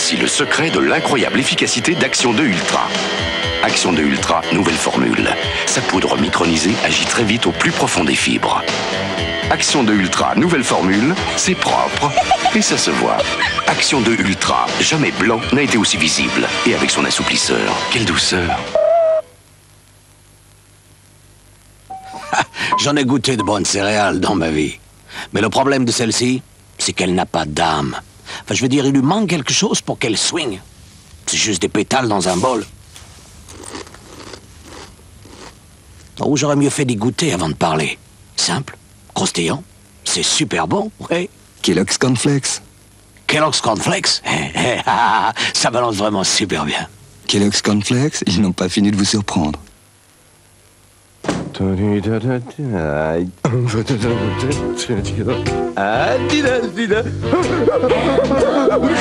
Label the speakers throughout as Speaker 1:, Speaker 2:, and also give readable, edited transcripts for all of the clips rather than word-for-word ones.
Speaker 1: Voici le secret de l'incroyable efficacité d'Action 2 Ultra. Action 2 Ultra, nouvelle formule. Sa poudre micronisée agit très vite au plus profond des fibres. Action 2 Ultra, nouvelle formule, c'est propre et ça se voit. Action 2 Ultra, jamais blanc n'a été aussi visible. Et avec son assouplisseur, quelle douceur.
Speaker 2: J'en ai goûté de bonnes céréales dans ma vie. Mais le problème de celle-ci, c'est qu'elle n'a pas d'âme. Enfin, je veux dire, il lui manque quelque chose pour qu'elle swing. C'est juste des pétales dans un bol. Oh, j'aurais mieux fait d'y goûter avant de parler. Simple, croustillant, c'est super bon, ouais.
Speaker 3: Kellogg's Cornflakes.
Speaker 2: Kellogg's Cornflakes? Ça balance vraiment super bien.
Speaker 3: Kellogg's Cornflakes, ils n'ont pas fini de vous surprendre.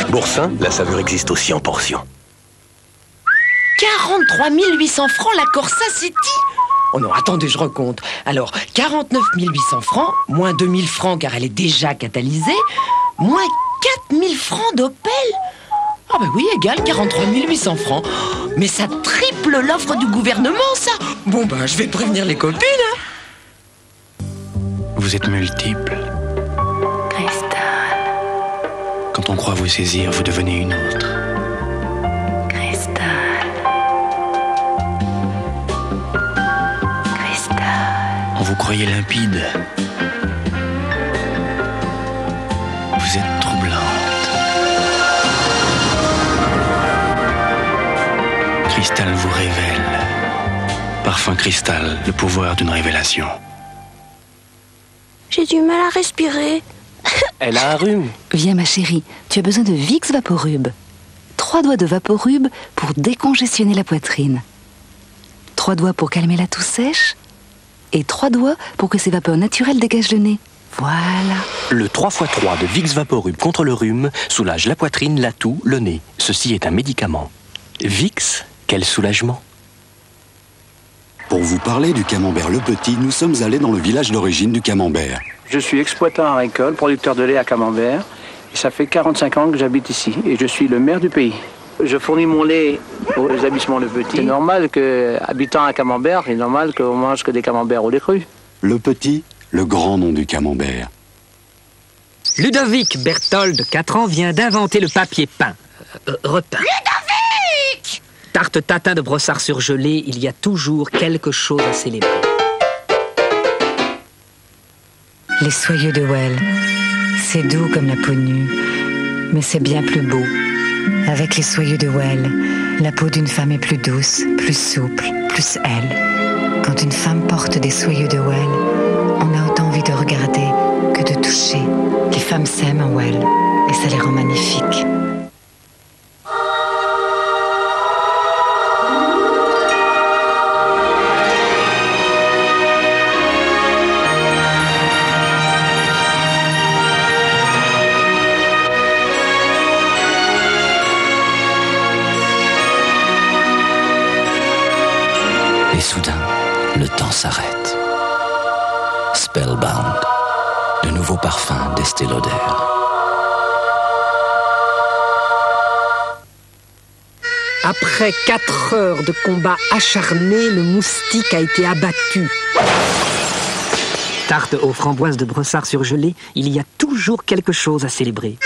Speaker 4: Boursin, la saveur existe aussi en portions.
Speaker 5: 43 800 francs la Corsa City. Oh non, attendez, je recompte. Alors, 49 800 francs, moins 2000 francs car elle est déjà catalysée, moins 4000 francs d'Opel. Ah ben oui, égal 43 800 francs. Mais ça triple l'offre du gouvernement, ça. Bon ben, je vais prévenir les copines.
Speaker 6: Vous êtes multiple.
Speaker 7: Cristal.
Speaker 6: Quand on croit vous saisir, vous devenez une autre.
Speaker 7: Cristal. Cristal.
Speaker 6: On vous croyait limpide. Vous êtes troublante. Cristal vous révèle. Parfum Cristal, le pouvoir d'une révélation.
Speaker 8: J'ai du mal à respirer.
Speaker 4: Elle a un rhume.
Speaker 7: Viens ma chérie, tu as besoin de Vicks Vaporub. 3 doigts de Vaporub pour décongestionner la poitrine. 3 doigts pour calmer la toux sèche. Et 3 doigts pour que ces vapeurs naturelles dégagent le nez. Voilà.
Speaker 4: Le 3x3 de Vicks Vaporub contre le rhume soulage la poitrine, la toux, le nez. Ceci est un médicament. Vicks, quel soulagement.
Speaker 9: Pour vous parler du camembert Le Petit, nous sommes allés dans le village d'origine du camembert.
Speaker 10: Je suis exploitant agricole, producteur de lait à camembert. Et ça fait 45 ans que j'habite ici et je suis le maire du pays. Je fournis mon lait aux établissements Le Petit. C'est normal qu'habitant à camembert, c'est normal qu'on mange que des camemberts au lait cru.
Speaker 9: Le Petit, le grand nom du camembert.
Speaker 11: Ludovic Berthold, 4 ans, vient d'inventer le papier peint. Repeint.
Speaker 5: Ludovic!
Speaker 11: Tarte tatin de brossard surgelé, il y a toujours quelque chose à célébrer.
Speaker 7: Les soyeux de Well. C'est doux comme la peau nue, mais c'est bien plus beau. Avec les soyeux de Well, la peau d'une femme est plus douce, plus souple, plus elle. Quand une femme porte des soyeux de Well, on a autant envie de regarder que de toucher. Les femmes s'aiment en Well, et ça les rend magnifiques.
Speaker 2: Et soudain, le temps s'arrête. Spellbound, le nouveau parfum d'Estée Lauder.
Speaker 11: Après 4 heures de combat acharné, le moustique a été abattu. Tarte aux framboises de brossard surgelé, il y a toujours quelque chose à célébrer.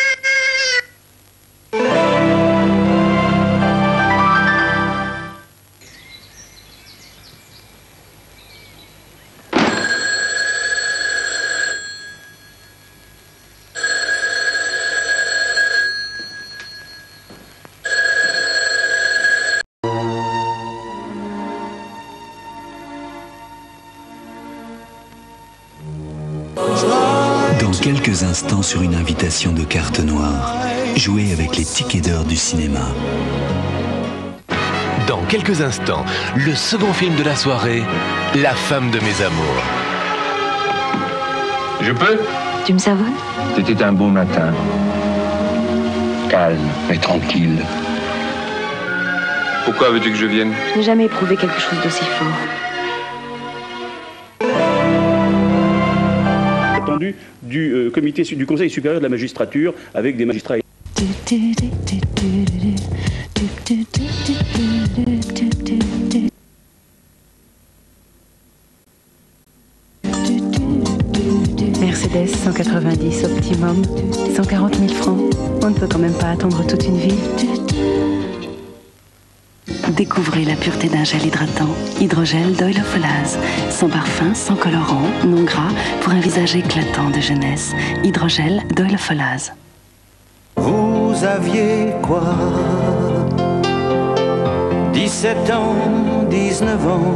Speaker 12: Dans quelques instants, sur une invitation de carte noire, jouez avec les tickets d'heure du cinéma.
Speaker 13: Dans quelques instants, le second film de la soirée, La femme de mes amours.
Speaker 14: Je peux?
Speaker 7: Tu me savonnes?
Speaker 14: C'était un beau matin. Calme et tranquille. Pourquoi veux-tu que je vienne?
Speaker 7: Je n'ai jamais éprouvé quelque chose d'aussi fort.
Speaker 15: Du Conseil supérieur de la magistrature avec des magistrats.
Speaker 8: Mercedes 190 Optimum, 140 000 francs. On ne peut quand même pas attendre toute une vie. Découvrez la pureté d'un gel hydratant. Hydrogel d'Oil of Olaz. Sans parfum, sans colorant, non gras, pour un visage éclatant de jeunesse. Hydrogel d'Oil of Olaz.
Speaker 15: Vous aviez quoi? 17 ans, 19 ans.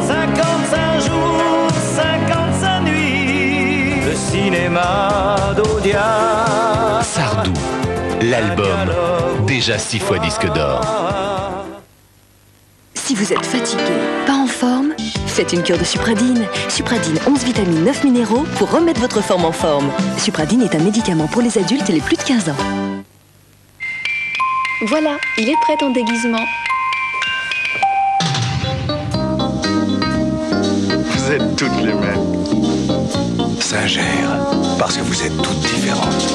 Speaker 15: 55 jours, 55 nuits. Le cinéma d'Audiard.
Speaker 13: Sardou, l'album, déjà 6 fois disque d'or.
Speaker 16: Si vous êtes fatigué, pas en forme, faites une cure de Supradine. Supradine 11 vitamines, 9 minéraux pour remettre votre forme en forme. Supradine est un médicament pour les adultes et les plus de 15 ans.
Speaker 17: Voilà, il est prêt en déguisement.
Speaker 18: Vous êtes toutes les mêmes. Sincère, parce que vous êtes toutes différentes.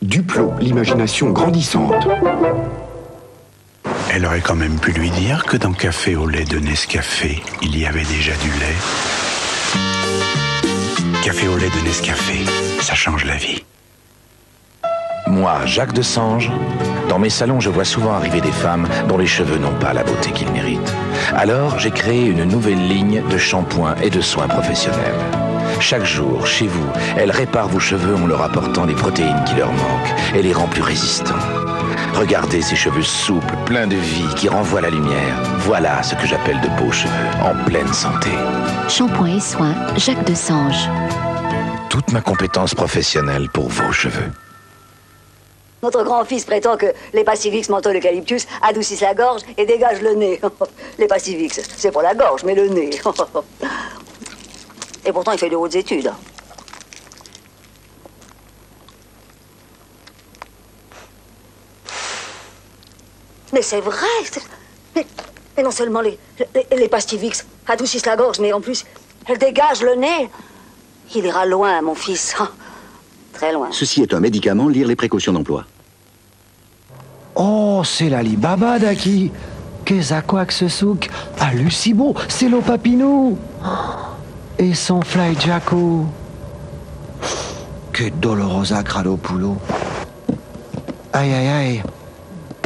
Speaker 1: Duplo, l'imagination grandissante.
Speaker 19: Elle aurait quand même pu lui dire que dans Café au lait de Nescafé, il y avait déjà du lait. Café au lait de Nescafé, ça change la vie.
Speaker 20: Moi, Jacques Desange, dans mes salons, je vois souvent arriver des femmes dont les cheveux n'ont pas la beauté qu'ils méritent. Alors, j'ai créé une nouvelle ligne de shampoings et de soins professionnels. Chaque jour, chez vous, elles réparent vos cheveux en leur apportant les protéines qui leur manquent et les rend plus résistants. Regardez ces cheveux souples, pleins de vie, qui renvoient la lumière. Voilà ce que j'appelle de beaux cheveux, en pleine santé.
Speaker 17: Shampoing et soins, Jacques Desange.
Speaker 20: Toute ma compétence professionnelle pour vos cheveux.
Speaker 21: Notre grand-fils prétend que les Pastivix menthol eucalyptus adoucissent la gorge et dégagent le nez. Les Pastivix, c'est pour la gorge, mais le nez. Et pourtant, il fait de hautes études. Mais c'est vrai. Mais non seulement les Pastivix adoucissent la gorge, mais en plus, elles dégagent le nez. Il ira loin, mon fils. Très loin.
Speaker 22: Ceci est un médicament, lire les précautions d'emploi.
Speaker 23: Oh, c'est l'Alibaba d'Aki. Qu'est-ce à quoi que ce souk? Ah, Lucibo, c'est l'Opapinou. Et son Fly Jacko. Que dolorosa Cralopulo. Aïe, aïe, aïe.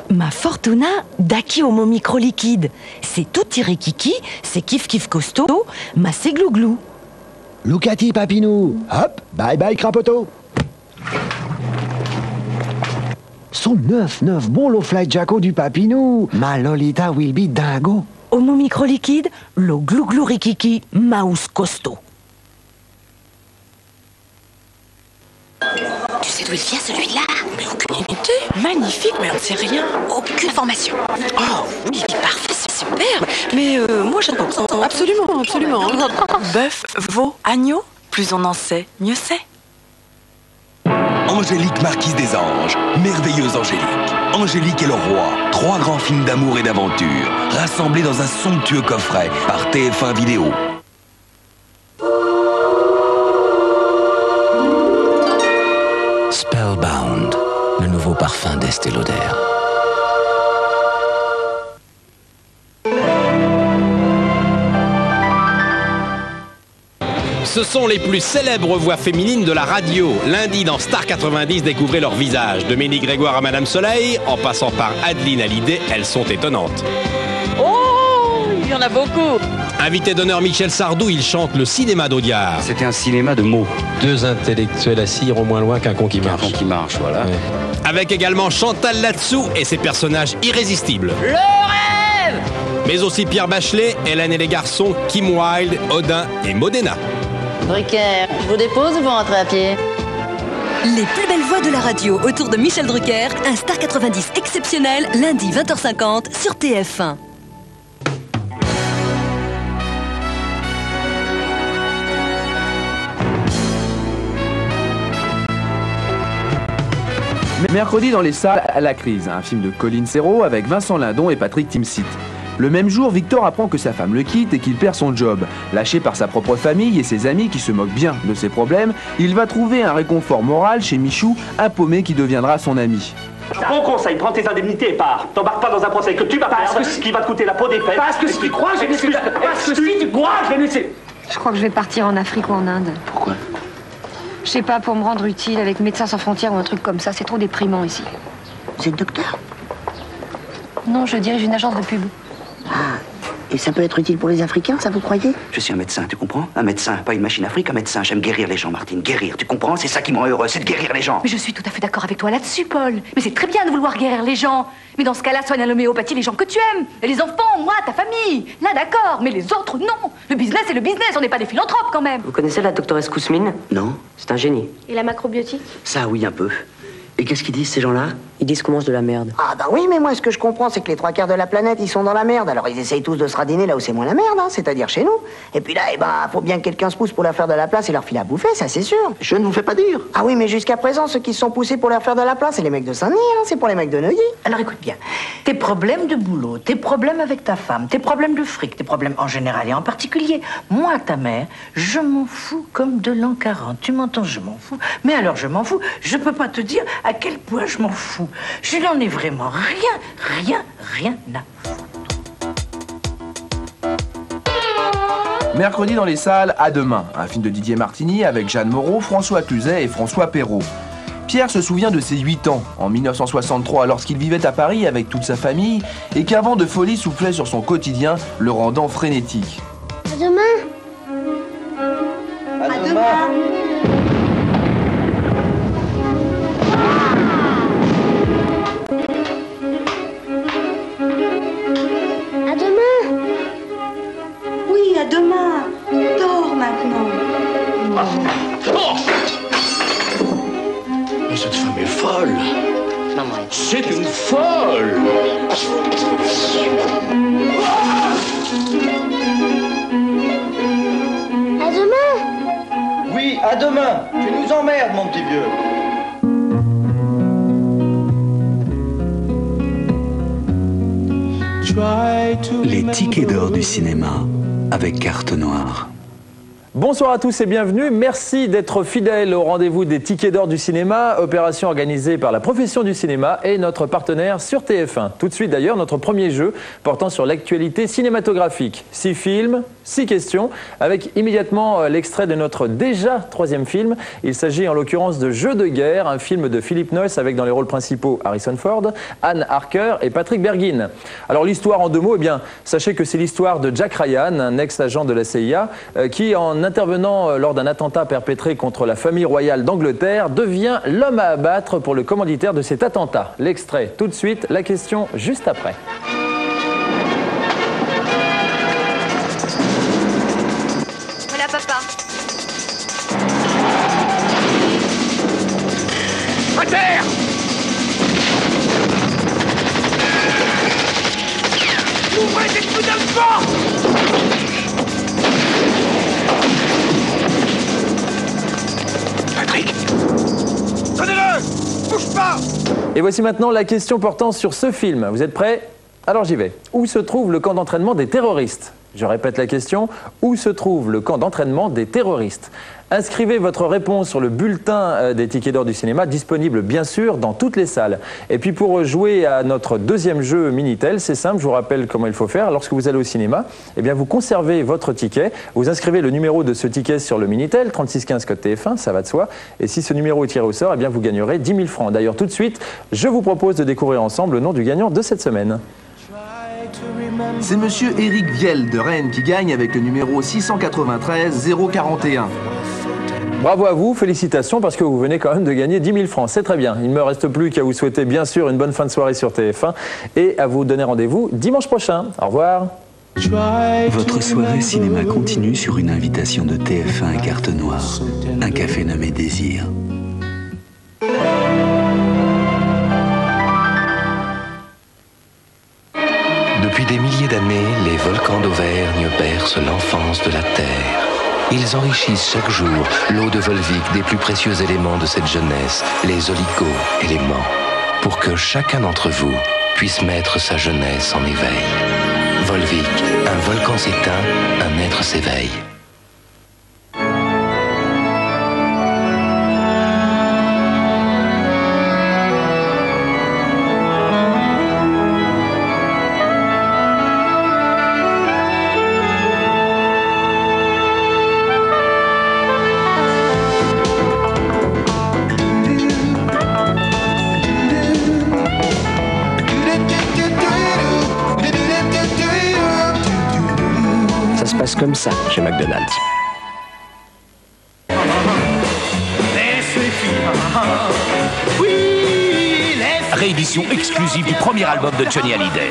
Speaker 24: Ma Fortuna d'Aki Homo Micro Liquide. C'est tout tiré kiki, c'est kiff kiff costaud, ma c'est glouglou.
Speaker 23: Lucati Papinou. Hop, bye bye Crapoto. Son 9 bon le Fly Jacko du Papinou. Ma Lolita will be dingo.
Speaker 24: Homo Micro Liquide, le glouglou rikiki, mouse costaud.
Speaker 17: Tu sais d'où il vient celui-là?
Speaker 24: Mais aucune idée. Magnifique, mais on ne sait rien.
Speaker 17: Aucune formation.
Speaker 24: Oh, oui, parfait, c'est super. Mais moi, j'adore. Absolument, absolument. Bœuf, veau, agneau, plus on en sait, mieux c'est.
Speaker 18: Angélique Marquise des Anges, merveilleuse Angélique. Angélique et le roi, 3 grands films d'amour et d'aventure, rassemblés dans un somptueux coffret par TF1 Vidéo.
Speaker 2: Spellbound, le nouveau parfum d'Estée Lauder.
Speaker 25: Ce sont les plus célèbres voix féminines de la radio. Lundi, dans Star 90, découvrez leur visage. De Ménie Grégoire à Madame Soleil, en passant par Adeline Hallyday, elles sont étonnantes.
Speaker 26: Oh, il y en a beaucoup.
Speaker 25: Invité d'honneur Michel Sardou, il chante le cinéma d'Audiard.
Speaker 27: C'était un cinéma de mots.
Speaker 6: 2 intellectuels assis iront moins loin qu'un con qui marche.
Speaker 27: Un con qui marche, voilà.
Speaker 6: Ouais.
Speaker 25: Avec également Chantal Latsou et ses personnages irrésistibles.
Speaker 26: Le rêve.
Speaker 25: Mais aussi Pierre Bachelet, Hélène et les garçons, Kim Wilde, Odin et Modena.
Speaker 26: Drucker, je vous dépose ou vous rentrez à pied?
Speaker 16: Les plus belles voix de la radio autour de Michel Drucker, un Star 90 exceptionnel, lundi 20h50 sur TF1.
Speaker 3: Mercredi dans les salles, La Crise, un film de Colin Serrault avec Vincent Lindon et Patrick Timsit. Le même jour, Victor apprend que sa femme le quitte et qu'il perd son job. Lâché par sa propre famille et ses amis qui se moquent bien de ses problèmes, il va trouver un réconfort moral chez Michou, un paumé qui deviendra son ami.
Speaker 4: Bon conseil, prends tes indemnités et pars. T'embarques pas dans un procès que tu vas perdre, qui va te coûter la peau des fesses. Parce que si tu crois, je vais laisser. Parce que si tu crois, je vais laisser.
Speaker 5: Je crois que je vais partir en Afrique ou en Inde.
Speaker 27: Pourquoi?
Speaker 5: Je sais pas, pour me rendre utile avec Médecins sans frontières ou un truc comme ça. C'est trop déprimant ici.
Speaker 9: Vous êtes docteur?
Speaker 5: Non, je dirige une agence de pub.
Speaker 9: Ah, et ça peut être utile pour les Africains, ça vous croyez?
Speaker 10: Je suis un médecin, tu comprends? Un médecin, pas une machine afrique, un médecin. J'aime guérir les gens, Martine. Guérir, tu comprends? C'est ça qui me rend heureux, c'est de guérir les gens.
Speaker 11: Mais je suis tout à fait d'accord avec toi là-dessus, Paul. Mais c'est très bien de vouloir guérir les gens. Mais dans ce cas-là, soigne à l'homéopathie les gens que tu aimes. Et les enfants, moi, ta famille. Là, d'accord. Mais les autres, non. Le business, c'est le business. On n'est pas des philanthropes, quand même.
Speaker 9: Vous connaissez la doctoresse Kousmine?
Speaker 10: Non.
Speaker 9: C'est un génie.
Speaker 11: Et la macrobiotique?
Speaker 10: Ça, oui, un peu. Et qu'est-ce qu'ils disent, ces gens-là?
Speaker 9: Ils disent qu'on mange de la merde.
Speaker 21: Ah bah oui, mais moi ce que je comprends, c'est que les 3/4 de la planète, ils sont dans la merde. Alors ils essayent tous de se radiner là où c'est moins la merde, hein, c'est-à-dire chez nous. Et puis là, faut bien que quelqu'un se pousse pour leur faire de la place et leur filer à bouffer, ça c'est sûr.
Speaker 10: Je ne vous fais pas dire.
Speaker 21: Ah oui, mais jusqu'à présent, ceux qui se sont poussés pour leur faire de la place, c'est les mecs de Saint-Denis, hein, c'est pour les mecs de Neuilly.
Speaker 12: Alors écoute bien, tes problèmes de boulot, tes problèmes avec ta femme, tes problèmes de fric, tes problèmes en général et en particulier, moi, ta mère, je m'en fous comme de l'an 40. Tu m'entends, je m'en fous. Mais alors je m'en fous, je peux pas te dire à quel point je m'en fous. Je n'en ai vraiment rien à foutre.
Speaker 3: Mercredi dans les salles, À demain, un film de Didier Martini avec Jeanne Moreau, François Cluzet et François Perrault. Pierre se souvient de ses 8 ans, en 1963, lorsqu'il vivait à Paris avec toute sa famille et qu'un vent de folie soufflait sur son quotidien, le rendant frénétique.
Speaker 9: À demain.
Speaker 10: À demain.
Speaker 9: À demain.
Speaker 11: Oui, à demain. Dors maintenant.
Speaker 2: Mais cette femme est folle. C'est une folle.
Speaker 9: À demain.
Speaker 10: Oui, à demain. Tu nous emmerdes, mon petit vieux.
Speaker 18: Les tickets d'or du cinéma avec carte noire.
Speaker 28: Bonsoir à tous et bienvenue. Merci d'être fidèles au rendez-vous des tickets d'or du cinéma, opération organisée par la profession du cinéma et notre partenaire sur TF1. Tout de suite d'ailleurs, notre premier jeu portant sur l'actualité cinématographique. 6 films, 6 questions, avec immédiatement l'extrait de notre déjà 3e film. Il s'agit en l'occurrence de Jeux de guerre, un film de Philippe Noyce avec dans les rôles principaux Harrison Ford, Anne Harker et Patrick Bergin. Alors l'histoire en 2 mots, eh bien, sachez que c'est l'histoire de Jack Ryan, un ex-agent de la CIA, qui en intervenant lors d'un attentat perpétré contre la famille royale d'Angleterre, devient l'homme à abattre pour le commanditaire de cet attentat. L'extrait tout de suite, la question juste après.
Speaker 11: Voilà, papa.
Speaker 10: À terre! Ouvrez cette putain de porte!
Speaker 2: Patrick,
Speaker 10: donnez-le! Bouge pas!
Speaker 28: Et voici maintenant la question portant sur ce film. Vous êtes prêts? Alors j'y vais. Où se trouve le camp d'entraînement des terroristes? Je répète la question. Où se trouve le camp d'entraînement des terroristes? Inscrivez votre réponse sur le bulletin des tickets d'or du cinéma, disponible bien sûr dans toutes les salles. Et puis pour jouer à notre 2e jeu Minitel, c'est simple, je vous rappelle comment il faut faire. Lorsque vous allez au cinéma, eh bien vous conservez votre ticket, vous inscrivez le numéro de ce ticket sur le Minitel, 3615 code TF1, ça va de soi. Et si ce numéro est tiré au sort, eh bien vous gagnerez 10 000 francs. D'ailleurs tout de suite, je vous propose de découvrir ensemble le nom du gagnant de cette semaine.
Speaker 3: C'est monsieur Éric Viel de Rennes qui gagne avec le numéro 693 041.
Speaker 28: Bravo à vous, félicitations parce que vous venez quand même de gagner 10 000 francs, c'est très bien. Il ne me reste plus qu'à vous souhaiter bien sûr une bonne fin de soirée sur TF1 et à vous donner rendez-vous dimanche prochain. Au revoir.
Speaker 18: Votre soirée cinéma continue sur une invitation de TF1 et carte noire. Un café nommé Désir.
Speaker 20: Depuis des milliers d'années, les volcans d'Auvergne bercent l'enfance de la Terre. Ils enrichissent chaque jour l'eau de Volvic des plus précieux éléments de cette jeunesse, les oligo-éléments, pour que chacun d'entre vous puisse mettre sa jeunesse en éveil. Volvic, un volcan s'éteint, un être s'éveille.
Speaker 1: Ça se passe comme ça chez McDonald's.
Speaker 7: Réédition exclusive du premier album de Johnny Hallyday.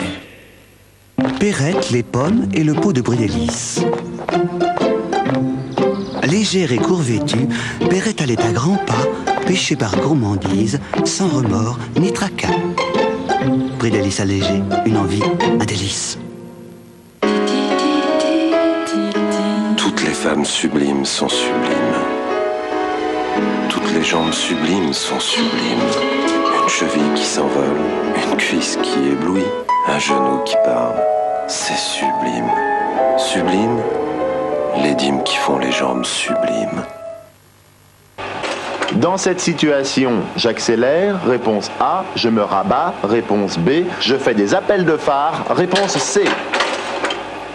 Speaker 8: Perrette, les pommes et le pot de brédélis. Légère et court vêtue, Perrette allait à grands pas, pêchée par gourmandise, sans remords ni tracas. Brédélis allégé, une envie, un délice.
Speaker 13: Toutes les femmes sublimes sont sublimes. Toutes les jambes sublimes sont sublimes. Une cheville qui s'envole, une cuisse qui éblouit, un genou qui parle. C'est sublime. Sublime, les dîmes qui font les jambes sublimes.
Speaker 14: Dans cette situation, j'accélère, réponse A, je me rabats, réponse B, je fais des appels de phare, réponse C.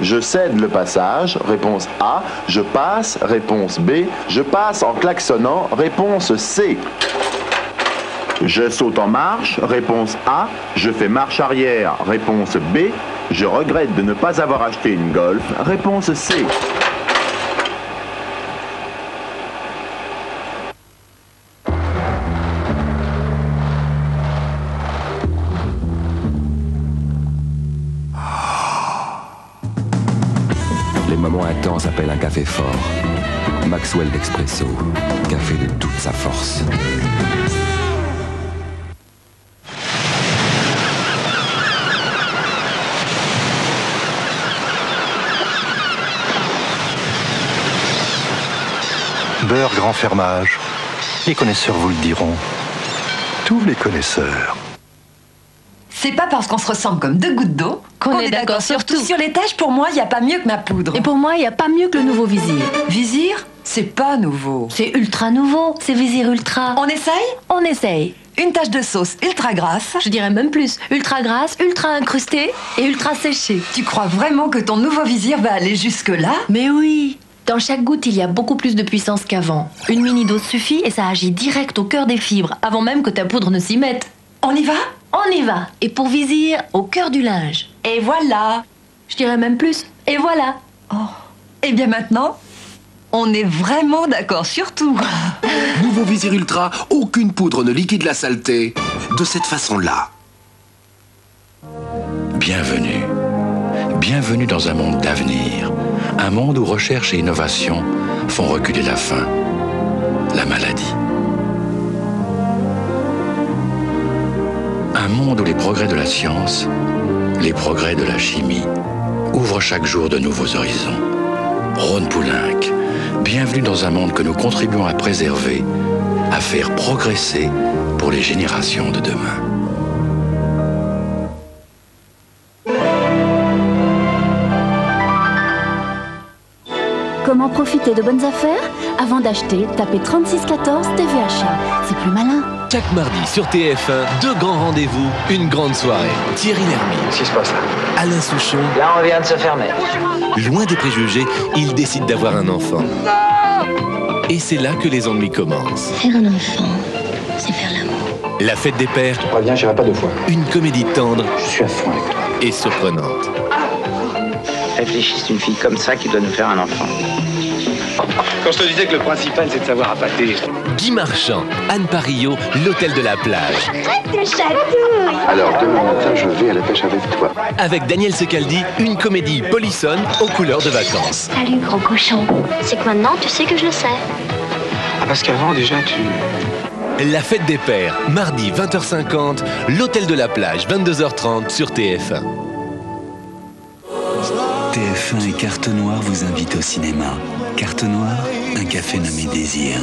Speaker 14: Je cède le passage, réponse A, je passe, réponse B, je passe en klaxonnant, réponse C. Je saute en marche, réponse A, je fais marche arrière, réponse B, je regrette de ne pas avoir acheté une Golf, réponse C.
Speaker 20: Les moments intenses appellent un café fort. Maxwell d'Expresso, café de toute sa force.
Speaker 15: Beurre grand fermage. Les connaisseurs vous le diront. Tous les connaisseurs.
Speaker 19: C'est pas parce qu'on se ressemble comme deux gouttes d'eau qu'on est d'accord sur tout. Sur les tâches, pour moi, il n'y a pas mieux que ma poudre.
Speaker 17: Et pour moi, il n'y a pas mieux que le nouveau Vizir.
Speaker 19: Vizir, c'est pas nouveau.
Speaker 17: C'est ultra nouveau, c'est Vizir Ultra.
Speaker 19: On essaye?
Speaker 17: On essaye.
Speaker 19: Une tache de sauce ultra grasse.
Speaker 17: Je dirais même plus. Ultra grasse, ultra incrustée et ultra séchée.
Speaker 19: Tu crois vraiment que ton nouveau Vizir va aller jusque-là?
Speaker 17: Mais oui. Dans chaque goutte, il y a beaucoup plus de puissance qu'avant. Une mini-dose suffit et ça agit direct au cœur des fibres, avant même que ta poudre ne s'y mette.
Speaker 19: On y va?
Speaker 17: On y va. Et pour Vizir, au cœur du linge.
Speaker 19: Et voilà.
Speaker 17: Je dirais même plus. Et voilà.
Speaker 19: Oh. Et bien maintenant, on est vraiment d'accord sur tout.
Speaker 22: Nouveau Vizir Ultra, aucune poudre ne liquide la saleté. De cette façon-là.
Speaker 20: Bienvenue. Bienvenue dans un monde d'avenir. Un monde où recherche et innovation font reculer la faim, la maladie. Un monde où les progrès de la science, les progrès de la chimie, ouvrent chaque jour de nouveaux horizons. Rhône Poulenc, bienvenue dans un monde que nous contribuons à préserver, à faire progresser pour les générations de demain.
Speaker 29: Comment profiter de bonnes affaires? Avant d'acheter, tapez 3614 TVHA. C'est plus malin.
Speaker 25: Chaque mardi sur TF1, deux grands rendez-vous, une grande soirée. Thierry Lhermitte.
Speaker 30: Qu'est-ce qui se passe là?
Speaker 25: Alain Souchon.
Speaker 30: Là, on vient de se fermer.
Speaker 25: Loin des préjugés, il décide d'avoir un enfant. Et c'est là que les ennuis commencent.
Speaker 29: Faire un enfant, c'est faire l'amour.
Speaker 25: La fête des pères.
Speaker 30: Je crois bien, j'irai pas deux fois.
Speaker 25: Une comédie tendre.
Speaker 30: Je suis à fond avec toi.
Speaker 25: Et surprenante.
Speaker 30: Réfléchis, c'est une fille comme ça qui doit nous faire un enfant. Quand je te disais que le principal, c'est de savoir appâter.
Speaker 25: Guy Marchand, Anne Parillot, l'hôtel de la plage.
Speaker 29: Arrête de chatouille.
Speaker 30: Alors, demain matin, je vais à la pêche avec toi.
Speaker 25: Avec Daniel Secaldi, une comédie polissonne aux couleurs de vacances.
Speaker 29: Salut, gros cochon. C'est que maintenant, tu sais que je le sais.
Speaker 30: Ah, parce qu'avant, déjà, tu...
Speaker 25: La fête des pères, mardi 20h50, l'hôtel de la plage, 22h30 sur TF1.
Speaker 8: TF1 et Carte Noire vous invitent au cinéma. Carte Noire, un café nommé Désir.